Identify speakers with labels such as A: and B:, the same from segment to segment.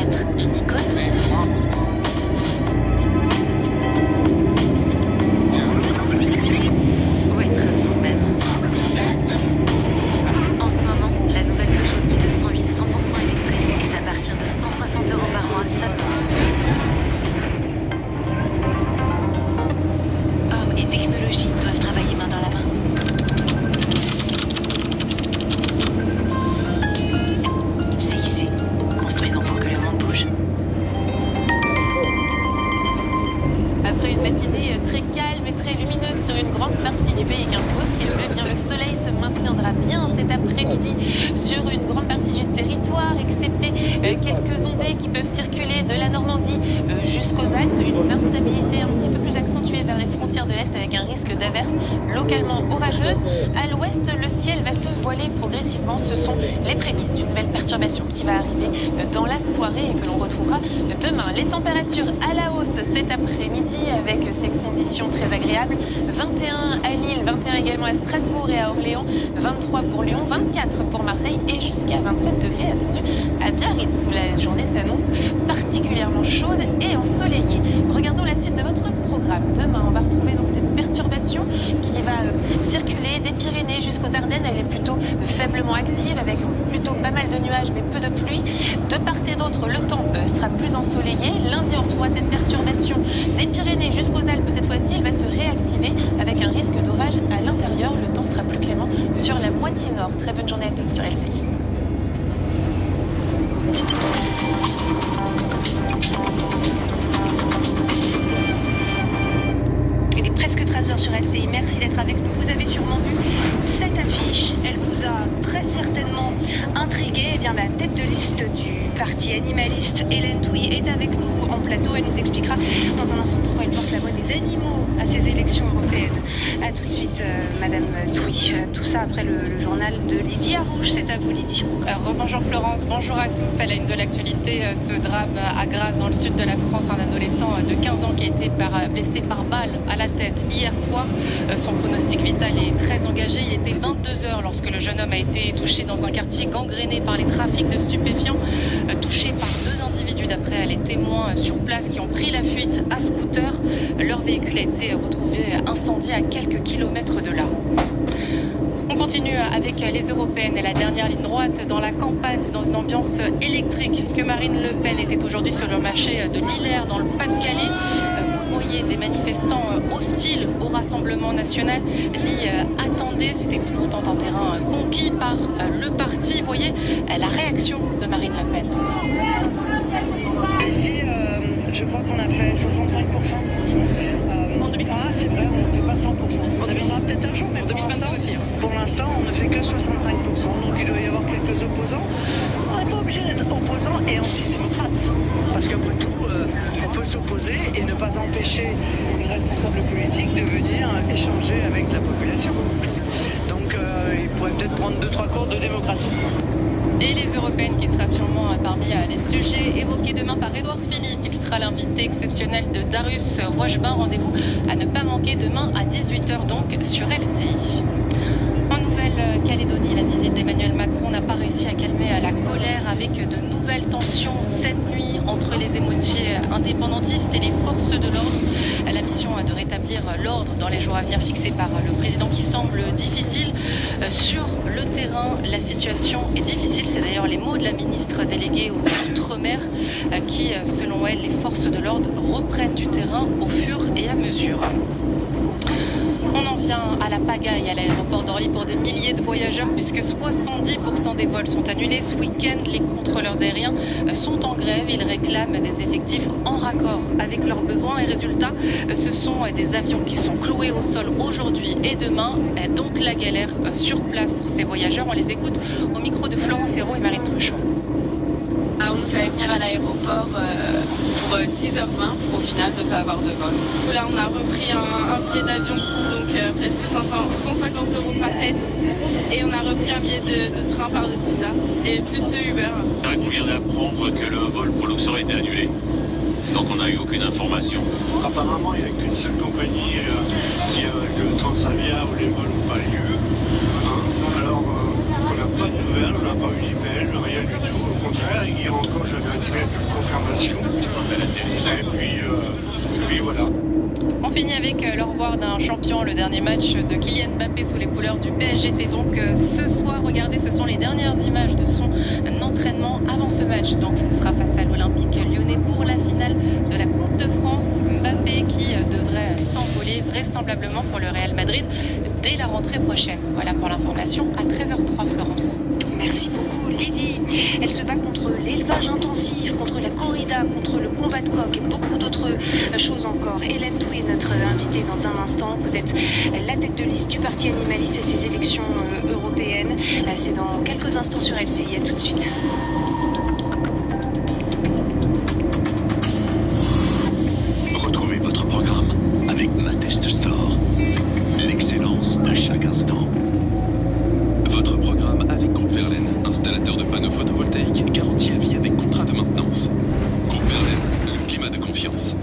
A: Être une icône. Ou être vous-même. En ce moment, la nouvelle Peugeot i208 100% électrique est à partir de 160 € par mois seulement. Hommes et technologie doivent travailler main dans la main. CIC, construisons pour que le monde bouge.
B: Après une matinée très calme et très lumineuse sur une grande partie du pays avec un beau ciel bleu, bien le soleil se maintiendra bien cet après-midi sur une grande partie du territoire, excepté quelques ondées qui peuvent circuler de la Normandie jusqu'aux Alpes. Une instabilité un petit peu plus accentuée vers les frontières de l'Est avec un risque d'averses localement orageuses. À l'ouest, le ciel va se voiler progressivement. Ce sont les prémices d'une nouvelle perturbation qui va arriver dans la soirée et que l'on retrouvera demain. Les températures à la hausse cet après-midi avec ces conditions très agréables. 21 à Lille, 21 également à Strasbourg et à Orléans, 23 pour Lyon, 24 pour Marseille et jusqu'à 27 degrés attendus à Biarritz où la journée s'annonce particulièrement chaude et ensoleillée. Regardons la suite de votre programme. Demain, on va retrouver donc cette perturbation qui va circuler des Pyrénées jusqu'aux Ardennes. Elle est plutôt faiblement active avec plutôt pas mal de nuages mais peu de pluie. De part et d'autre, le temps sera plus ensoleillé. Lundi, on retrouvera cette perturbation des Pyrénées jusqu'aux Alpes. Cette fois-ci, elle va se réactiver avec un risque d'orage à l'intérieur. Le temps sera plus clément sur la moitié nord. Très bonne journée à tous sur LCI.
C: Il est presque 13h sur LCI. Merci d'être avec nous. Vous avez sûrement vu cette affiche. Elle vous a très certainement intrigué. Eh bien, la tête de liste du parti animaliste, Hélène Touy, est avec nous en plateau. Elle nous expliquera dans un instant pourquoi elle porte la voix des animaux à ces élections européennes. A tout de suite, Madame Touy. Tout ça après le journal de Lydie Arrouche. C'est à vous, Lydie.
D: Rebonjour Florence, bonjour à tous. À la une de l'actualité, ce drame à Grasse dans le sud de la France, un adolescent de 15 ans qui a été blessé par balle à la tête hier soir. Son pronostic vital est très engagé. Il était 22h lorsque le jeune homme a été touché dans un quartier gangréné par les trafics de stupéfiants, touché par deux individus d'après les témoins sur place qui ont pris la fuite à scooter. Leur véhicule a été retrouvé incendié à quelques kilomètres de là. On continue avec les européennes et la dernière ligne droite dans la campagne. C'est dans une ambiance électrique que Marine Le Pen était aujourd'hui sur le marché de Lillers dans le Pas-de-Calais. Vous le voyez, des manifestants hostiles au Rassemblement national l'y attendaient. C'était pourtant un terrain conquis par le parti. Vous voyez la réaction de Marine Le Pen.
E: Ici, je crois qu'on a fait 65%. C'est vrai, on ne fait pas 100%. Ça viendra peut-être un jour, mais pour l'instant, on ne fait que 65%. Donc il doit y avoir quelques opposants. On n'est pas obligé d'être opposant et anti-démocrate. Parce qu'après tout, on peut s'opposer et ne pas empêcher une responsable politique de venir échanger avec la population. Donc il pourrait peut-être prendre 2-3 cours de démocratie.
D: Et les européennes qui sera sûrement parmi les sujets évoqués demain par Édouard Philippe. Il sera l'invité exceptionnel de Darius Rochebin. Rendez-vous à ne pas manquer demain à 18h donc sur LCI. En Nouvelle-Calédonie, la visite d'Emmanuel Macron n'a pas réussi à calmer la colère avec de nouvelles tensions cette nuit entre les émeutiers indépendantistes et les forces de l'ordre. La mission de rétablir l'ordre dans les jours à venir fixée par le président qui semble difficile. Sur le terrain, la situation est difficile. C'est d'ailleurs les mots de la ministre déléguée aux Outre-mer qui, selon elle, les forces de l'ordre reprennent du terrain au fur et à mesure. On en vient à la pagaille à l'aéroport d'Orly pour des milliers de voyageurs puisque 70% des vols sont annulés. Ce week-end, les contrôleurs aériens sont en grève. Ils réclament des effectifs en raccord avec leurs besoins. Et résultat, ce sont des avions qui sont cloués au sol aujourd'hui et demain. Donc la galère sur place pour ces voyageurs. On les écoute au micro de Florent Ferraud et Marie Truchot.
F: On nous fait venir à l'aéroport pour 6h20 pour au final ne pas avoir de vol. Là on a repris un billet d'avion, donc presque 150 € par tête. Et on a repris un billet de train par-dessus ça, et plus le Uber.
G: On vient d'apprendre que le vol pour Luxor a été annulé. Donc on n'a eu aucune information.
H: Apparemment il n'y a qu'une seule compagnie qui a le Transavia où les vols n'ont pas lieu. Alors on n'a pas de nouvelles, on n'a pas eu d'email, rien du tout. Au contraire, ils rendent
D: avec le revoir d'un champion, le dernier match de Kylian Mbappé sous les couleurs du PSG. C'est donc ce soir. Regardez, ce sont les dernières images de son entraînement avant ce match. Donc ce sera face à l'Olympique Lyonnais pour la finale de la Coupe de France. Mbappé qui devrait s'envoler vraisemblablement pour le Real Madrid dès la rentrée prochaine. Voilà pour l'information à 13h03, Florence.
C: Merci beaucoup, Lydie. Elle se bat contre l'élevage intensif, contre la corrida, contre le combat de coq et beaucoup d'autres choses encore. Hélène Doué, notre invitée dans un instant. Vous êtes la tête de liste du Parti animaliste et ses élections européennes. C'est dans quelques instants sur LCI. À tout de suite.
I: Retrouvez votre programme avec Ma Test Store. L'excellence à chaque instant. Votre programme avec Groupe Verlaine, installateur de panneaux photovoltaïques garantie à vie avec contrat de maintenance. Groupe Verlaine, le climat de confiance.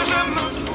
J: je me